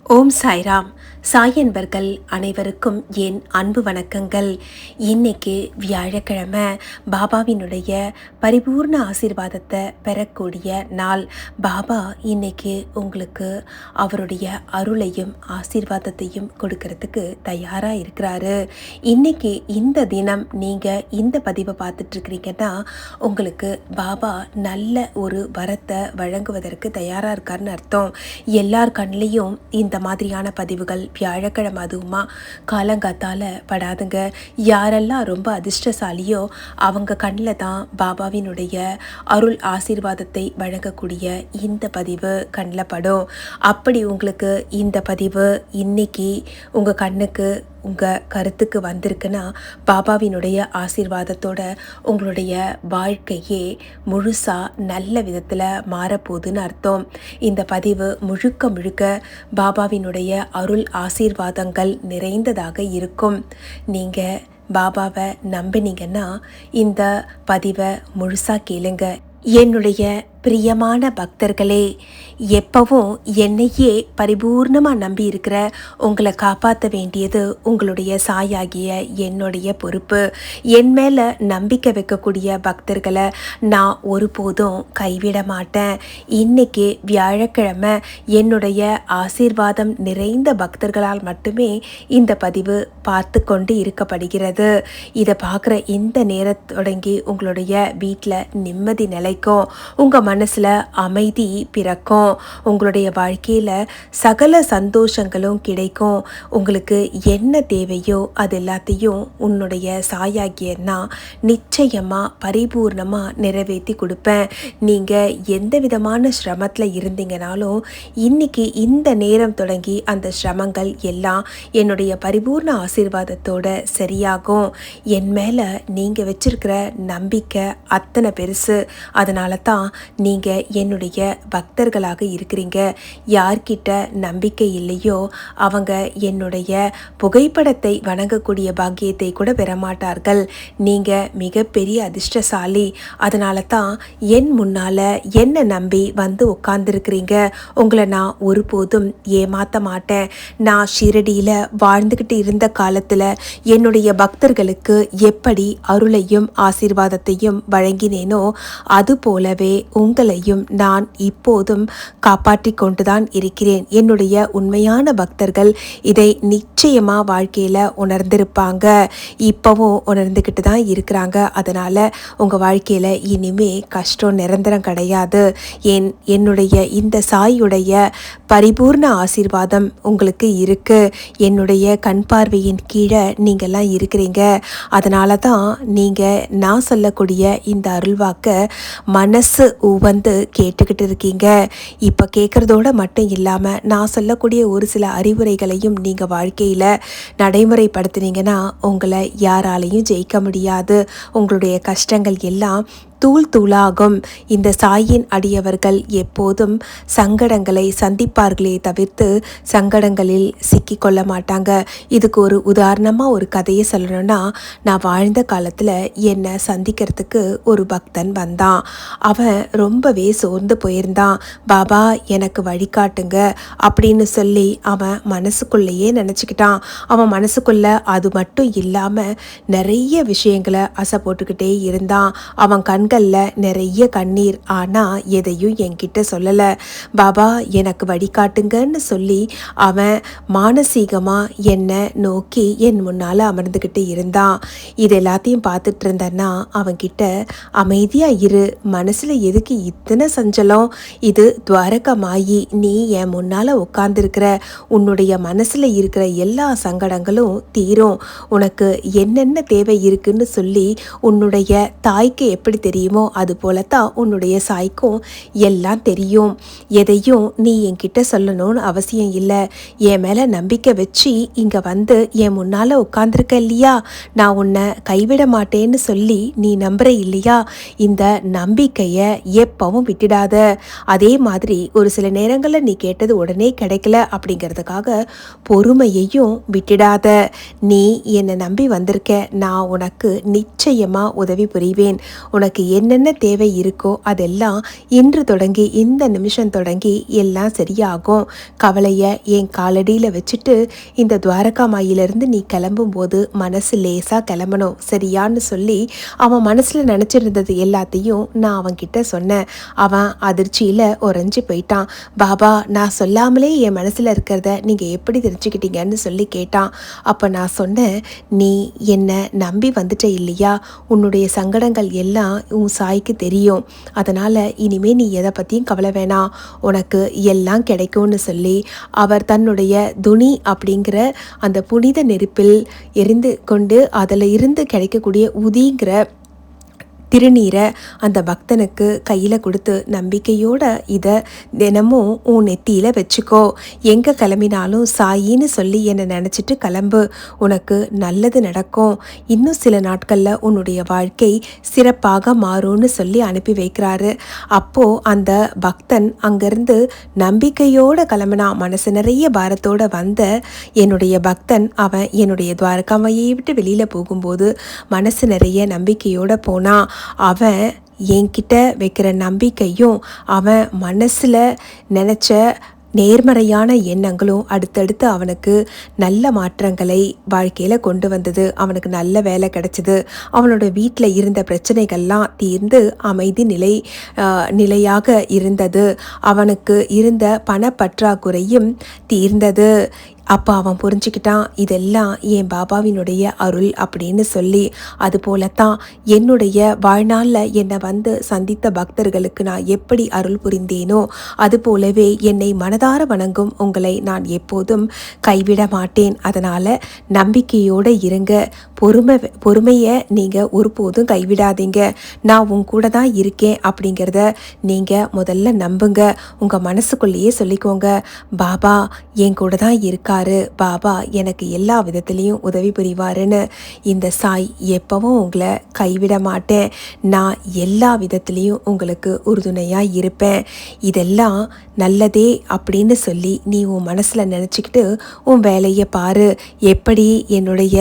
ஓம் சாய்ராம். சாய் என்பர்கள் அனைவருக்கும் என் அன்பு வணக்கங்கள். இன்னைக்கு வியாழக்கிழமை, பாபாவினுடைய பரிபூர்ண ஆசீர்வாதத்தை பெறக்கூடிய நாள். பாபா இன்னைக்கு உங்களுக்கு அவருடைய அருளையும் ஆசீர்வாதத்தையும் கொடுக்கறதுக்கு தயாராக இருக்கிறாரு. இன்னைக்கு இந்த தினம் நீங்கள் இந்த பதிவை பார்த்துட்ருக்கிறீங்கன்னா உங்களுக்கு பாபா நல்ல ஒரு வரத்தை வழங்குவதற்கு தயாராக இருக்காருன்னு அர்த்தம். எல்லார் கண்லேயும் இந்த மாதிரியான பதிவுகள் வியாழக்கிழமை அதுவுமா காலங்காத்தால் படாதுங்க. யாரெல்லாம் ரொம்ப அதிர்ஷ்டசாலியோ அவங்க கண்ணில் தான் பாபாவினுடைய அருள் ஆசீர்வாதத்தை வழங்கக்கூடிய இந்த பதிவு கண்ணில் படும். அப்படி உங்களுக்கு இந்த பதிவு இன்னைக்கு உங்கள் கண்ணுக்கு உங்கள் கருத்துக்கு வந்திருக்குன்னா பாபாவினுடைய ஆசீர்வாதத்தோட உங்களுடைய வாழ்க்கையே முழுசாக நல்ல விதத்தில் மாறப்போகுதுன்னு அர்த்தம். இந்த பதிவு முழுக்க முழுக்க பாபாவினுடைய அருள் ஆசீர்வாதங்கள் நிறைந்ததாக இருக்கும். நீங்கள் பாபாவை நம்பினீங்கன்னா இந்த பதிவை முழுசாக கேளுங்க. என்னுடைய பிரியமான பக்தர்களே, எப்பவும் என்னையே பரிபூர்ணமாக நம்பி இருக்கிற உங்களை காப்பாற்ற வேண்டியது உங்களுடைய சாயாகிய என்னுடைய பொறுப்பு. என் மேலே நம்பிக்கை வைக்கக்கூடிய பக்தர்களை நான் ஒருபோதும் கைவிட மாட்டேன். இன்னைக்கு வியாழக்கிழமை என்னுடைய ஆசீர்வாதம் நிறைந்த பக்தர்களால் மட்டுமே இந்த பதிவு பார்த்து கொண்டு இருக்கப்படுகிறது. இதை பார்க்குற இந்த நேரம் தொடங்கி உங்களுடைய வீட்டில் நிம்மதி நிலைக்கும், உங்கள் மனசில் அமைதி பிறக்கும், உங்களுடைய வாழ்க்கையில் சகல சந்தோஷங்களும் கிடைக்கும். உங்களுக்கு என்ன தேவையோ அது எல்லாத்தையும் உன்னுடைய சாயாகியன்னா நிச்சயமாக பரிபூர்ணமாக நிறைவேற்றி கொடுப்பேன். நீங்கள் எந்த விதமான சிரமத்தில் இருந்தீங்கனாலும் இன்னைக்கு இந்த நேரம் தொடங்கி அந்த சிரமங்கள் எல்லாம் என்னுடைய பரிபூர்ண ஆசீர்வாதத்தோட சரியாகும். என் மேலே நீங்கள் வச்சிருக்கிற நம்பிக்கை அத்தனை பெருசு. அதனால தான் நீங்கள் என்னுடைய பக்தர்களாக இருக்கிறீங்க. யார்கிட்ட நம்பிக்கை இல்லையோ அவங்க என்னுடைய புகைப்படத்தை வணங்கக்கூடிய பாக்கியத்தை கூட பெறமாட்டார்கள். நீங்கள் மிகப்பெரிய அதிர்ஷ்டசாலி. அதனால தான் என் முன்னால் என்னை நம்பி வந்து உட்கார்ந்துருக்கிறீங்க. உங்களை நான் ஒருபோதும் ஏமாற்ற மாட்டேன். நான் ஷிரடியில் வாழ்ந்துக்கிட்டு இருந்த காலத்தில் என்னுடைய பக்தர்களுக்கு எப்படி அருளையும் ஆசீர்வாதத்தையும் வழங்கினேனோ அது போலவே உங்களையும் நான் இப்போதும் காப்பாற்றி கொண்டுதான் இருக்கிறேன். என்னுடைய உண்மையான பக்தர்கள் இதை நிச்சயமா வாழ்க்கையில உணர்ந்திருப்பாங்க. இப்பவும் உணர்ந்துக்கிட்டு தான் இருக்கிறாங்க. அதனால உங்க வாழ்க்கையில இனிமே கஷ்டம் நிரந்தரம் கிடையாது. என்னுடைய இந்த சாயுடைய பரிபூர்ண ஆசீர்வாதம் உங்களுக்கு இருக்கு. என்னுடைய கண் பார்வையின் கீழே நீங்கள்லாம் இருக்கிறீங்க. அதனால தான் நீங்கள் நான் சொல்லக்கூடிய இந்த அருள்வாக்க மனசு உவந்து கேட்டுக்கிட்டு இருக்கீங்க. இப்போ கேட்குறதோட மட்டும் இல்லாமல் நான் சொல்லக்கூடிய ஒரு சில அறிவுரைகளையும் நீங்கள் வாழ்க்கையில் நடைமுறைப்படுத்தினீங்கன்னா உங்களை யாராலையும் ஜெயிக்க முடியாது. உங்களுடைய கஷ்டங்கள் எல்லாம் தூள் தூளாகும். இந்த சாயின் அடியவர்கள் எப்போதும் சங்கடங்களை சந்திப்பார்களே தவிர்த்து சங்கடங்களில் சிக்கிக்கொள்ள மாட்டாங்க. இதுக்கு ஒரு உதாரணமாக ஒரு கதையை சொல்லணும்னா, நான் வாழ்ந்த காலத்தில் என்னை சந்திக்கிறதுக்கு ஒரு பக்தன் வந்தான். அவன் ரொம்பவே சோர்ந்து போயிருந்தான். பாபா எனக்கு வழிகாட்டுங்க அப்படின்னு சொல்லி அவன் மனசுக்குள்ளேயே நினச்சிக்கிட்டான். அவன் மனசுக்குள்ள அது மட்டும் இல்லாமல் நிறைய விஷயங்களை அசை போட்டுக்கிட்டே இருந்தான். அவன் கண்களில் நிறைய கண்ணீர். ஆனால் எதையும் என்கிட்ட சொல்லலை. பாபா எனக்கு வழிகாட்டுங்கன்னு சொல்லி அவன் மானசீகமாக என்னை நோக்கி என் முன்னால் அமர்ந்துக்கிட்டு இருந்தான். இது எல்லாத்தையும் பார்த்துட்டு இருந்தேன்னா அவன்கிட்ட அமைதியாக இரு, மனசில் எதுக்கு இத்தனை சஞ்சலம், இது துவாரகமாயி நீ என் முன்னால் உட்கார்ந்துருக்கிற, உன்னுடைய மனசில் இருக்கிற எல்லா சங்கடங்களும் தீரும். உனக்கு என்னென்ன தேவை இருக்குன்னு சொல்லி உன்னுடைய தாய்க்கு எப்படி தெரியுமோ அது போலத்தான் உன்னுடைய சாய்க்கும் எல்லாம் தெரியும். எதையும் நீ என்கிட்ட சொல்லணும்னு அவசியம் இல்லை. என் மேலே நம்பிக்கை வச்சு இங்கே வந்து என் முன்னால் உட்கார்ந்துருக்க இல்லையா, நான் உன்னை கைவிட மாட்டேன்னு சொல்லி நீ நம்புற இல்லையா, இந்த நம்பிக்கையை எப்பவும் விட்டுடாத. அதே மாதிரி ஒரு சில நேரங்களில் நீ கேட்டது உடனே கிடைக்கல அப்படிங்கிறதுக்காக பொறுமையையும் விட்டுடாத. நீ என்னை நம்பி வந்திருக்க, நான் உனக்கு நிச்சயமாக உதவி புரிவேன். உனக்கு உனக்கு என்னென்ன தேவை இருக்கோ அதெல்லாம் இன்று தொடங்கி இந்த நிமிஷம் தொடங்கி எல்லாம் சரியாகும். கவலையை என் காலடியில் வச்சுட்டு இந்த துவாரகா மாயிலிருந்து நீ கிளம்பும்போது மனசு லேசாக கிளம்பணும் சரியான்னு சொல்லி அவன் மனசில் நினச்சிருந்தது எல்லாத்தையும் நான் அவன்கிட்ட சொன்னேன். அவன் அதிர்ச்சியில் உறைஞ்சி போயிட்டான். பாபா, நான் சொல்லாமலே என் மனசில் இருக்கிறத நீங்கள் எப்படி தெரிஞ்சுக்கிட்டீங்கன்னு சொல்லி கேட்டான். அப்போ நான் சொன்னேன், நீ என்னை நம்பி வந்துட்ட இல்லையா, உன்னுடைய சங்கடங்கள் எல்லாம் உன் சாய்க்கு தெரியும். அதனால் இனிமேல் நீ எதை பற்றியும் கவலை வேணாம், உனக்கு எல்லாம் கிடைக்கும்னு சொல்லி அவர் தன்னுடைய துணி அப்படிங்கிற அந்த புனித நெருப்பில் எரிந்து கொண்டு அதில் இருந்து கிடைக்கக்கூடிய உதிங்கிற திருநீரை அந்த பக்தனுக்கு கையில் கொடுத்து நம்பிக்கையோட இதை தினமும் உன் நெத்தியில் வச்சுக்கோ. எங்கே கிளம்பினாலும் சாயின்னு சொல்லி என்னை நினச்சிட்டு கிளம்பு, உனக்கு நல்லது நடக்கும். இன்னும் சில நாட்களில் உன்னுடைய வாழ்க்கை சிறப்பாக மாறும்னு சொல்லி அனுப்பி வைக்கிறாரு. அப்போது அந்த பக்தன் அங்கேருந்து நம்பிக்கையோடு கிளம்பினா. மனசு நிறைய பாரத்தோடு வந்த என்னுடைய பக்தன் அவன் என்னுடைய துவாரகாமையை விட்டு வெளியில் போகும்போது மனசு நிறைய நம்பிக்கையோடு போனான். அவன் என்கிட்ட வைக்கிற நம்பிக்கையும் அவன் மனசில் நினச்ச நேர்மறையான எண்ணங்களும் அடுத்தடுத்து அவனுக்கு நல்ல மாற்றங்களை வாழ்க்கையில் கொண்டு வந்தது. அவனுக்கு நல்ல வேலை கிடைச்சிது. அவனோட வீட்டில் இருந்த பிரச்சனைகள்லாம் தீர்ந்து அமைதி நிலையாக இருந்தது. அவனுக்கு இருந்த பணப்பற்றாக்குறையும் தீர்ந்தது. அப்போ அவன் புரிஞ்சுக்கிட்டான், இதெல்லாம் என் பாபாவினுடைய அருள் அப்படின்னு சொல்லி. அதுபோலத்தான் என்னுடைய வாழ்நாளில் என்னை வந்து சந்தித்த பக்தர்களுக்கு நான் எப்படி அருள் புரிந்தேனோ அதுபோலவே என்னை மனதார வணங்கும் உங்களை நான் எப்போதும் கைவிட மாட்டேன். அதனால் நம்பிக்கையோடு இருங்க. பொறுமையை நீங்கள் ஒருபோதும் கைவிடாதீங்க. நான் உன் கூட தான் இருக்கேன் அப்படிங்கிறத நீங்கள் முதல்ல நம்புங்க. உங்கள் மனசுக்குள்ளேயே சொல்லிக்கோங்க, பாபா என் கூட தான் இருக்கா, பாபா எனக்கு எல்லா விதத்திலையும் உதவி புரிவாருன்னு. இந்த சாய் எப்பவும் உங்களை கைவிட மாட்டேன். நான் எல்லா விதத்திலையும் உங்களுக்கு உறுதுணையாக இருப்பேன். இதெல்லாம் நல்லதே அப்படின்னு சொல்லி நீ உன் மனசில் நினச்சிக்கிட்டு உன் வேலையை பாரு. எப்படி என்னுடைய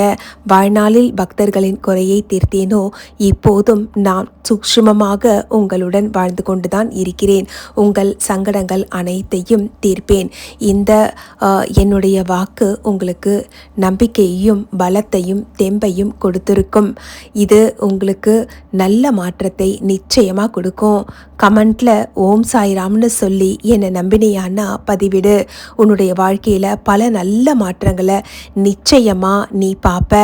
வாழ்நாளில் பக்தர்களின் குறையை தீர்த்தேனோ இப்போதும் நான் சூக்ஷ்மமாக உங்களுடன் வாழ்ந்து கொண்டுதான் இருக்கிறேன். உங்கள் சங்கடங்கள் அனைத்தையும் தீர்ப்பேன். இந்த என்னுடைய வாக்கு உங்களுக்கு நம்பிக்கையையும் பலத்தையும் தெம்பையும் கொடுத்திருக்கும். இது உங்களுக்கு நல்ல மாற்றத்தை நிச்சயமாக கொடுக்கும். கமெண்ட்ல ஓம் சாய்ராம்னு சொல்லி என்னை நம்பினியான்னா பதிவிடு. உன்னுடைய வாழ்க்கையில் பல நல்ல மாற்றங்களை நிச்சயமாக நீ பார்ப்ப.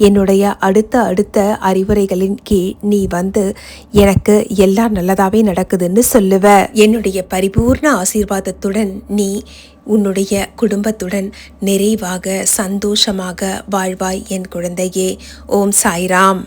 என்னுடைய அடுத்த அறிவுரைகளின் கீழ் நீ வந்து எனக்கு எல்லாம் நல்லதாகவே நடக்குதுன்னு சொல்லுவ. என்னுடைய பரிபூர்ண ஆசீர்வாதத்துடன் நீ உன்னுடைய குடும்பத்துடன் நிறைவாக சந்தோஷமாக வாழ்வாய் என் குழந்தையே. ஓம் சாய்ராம்.